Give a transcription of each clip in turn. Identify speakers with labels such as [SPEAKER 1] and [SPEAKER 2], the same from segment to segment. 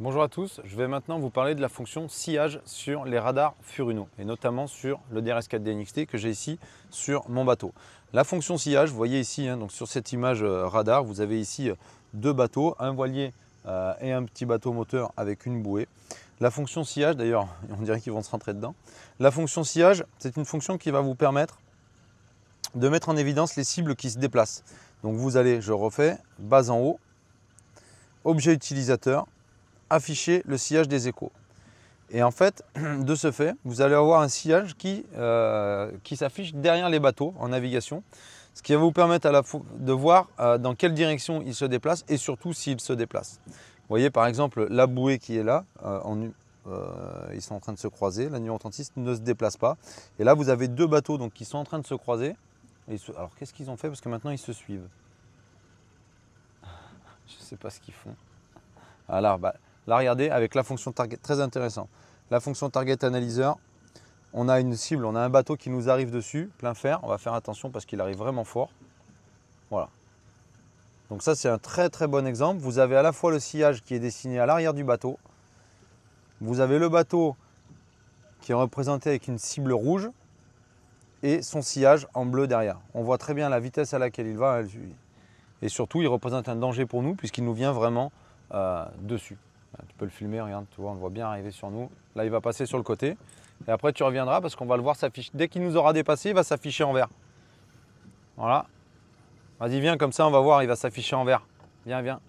[SPEAKER 1] Bonjour à tous, je vais maintenant vous parler de la fonction sillage sur les radars Furuno et notamment sur le DRS4D NXT que j'ai ici sur mon bateau. La fonction sillage, vous voyez ici, donc sur cette image radar, vous avez ici deux bateaux, un voilier et un petit bateau moteur avec une bouée. La fonction sillage, d'ailleurs, on dirait qu'ils vont se rentrer dedans. La fonction sillage, c'est une fonction qui va vous permettre de mettre en évidence les cibles qui se déplacent. Donc vous allez, je refais, base en haut, objet utilisateur, afficher le sillage des échos. Et en fait, de ce fait, vous allez avoir un sillage qui s'affiche derrière les bateaux en navigation, ce qui va vous permettre de voir dans quelle direction ils se déplacent et surtout s'ils se déplacent. Vous voyez par exemple la bouée qui est là, ils sont en train de se croiser, la numéro 36 ne se déplace pas. Et là vous avez deux bateaux donc, qui sont en train de se croiser. Alors qu'est-ce qu'ils ont fait? Parce que maintenant ils se suivent. Je ne sais pas ce qu'ils font. Alors, là, regardez, avec la fonction target, très intéressant. La fonction target analyzer, on a une cible, on a un bateau qui nous arrive dessus, plein fer. On va faire attention parce qu'il arrive vraiment fort. Voilà. Donc ça, c'est un très très bon exemple. Vous avez à la fois le sillage qui est dessiné à l'arrière du bateau. Vous avez le bateau qui est représenté avec une cible rouge et son sillage en bleu derrière. On voit très bien la vitesse à laquelle il va. Et surtout, il représente un danger pour nous puisqu'il nous vient vraiment dessus. Tu peux le filmer, regarde, tu vois, on le voit bien arriver sur nous. Là, il va passer sur le côté. Et après, tu reviendras parce qu'on va le voir s'afficher. Dès qu'il nous aura dépassé, il va s'afficher en vert. Voilà. Vas-y, viens, comme ça, on va voir, il va s'afficher en vert. Viens, viens.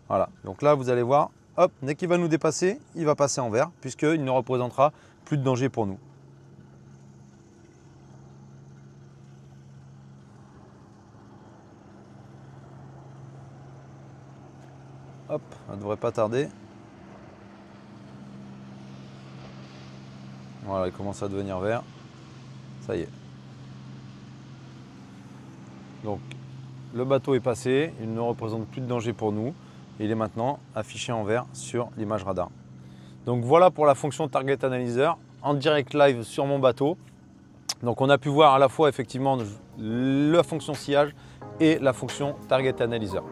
[SPEAKER 1] Voilà. Donc là, vous allez voir, hop, dès qu'il va nous dépasser, il va passer en vert puisqu'il ne représentera plus de danger pour nous. Hop, ça ne devrait pas tarder. Voilà, il commence à devenir vert. Ça y est. Donc, le bateau est passé, il ne représente plus de danger pour nous. Et il est maintenant affiché en vert sur l'image radar. Donc voilà pour la fonction Target Analyzer en direct live sur mon bateau. Donc on a pu voir à la fois effectivement la fonction sillage et la fonction Target Analyzer.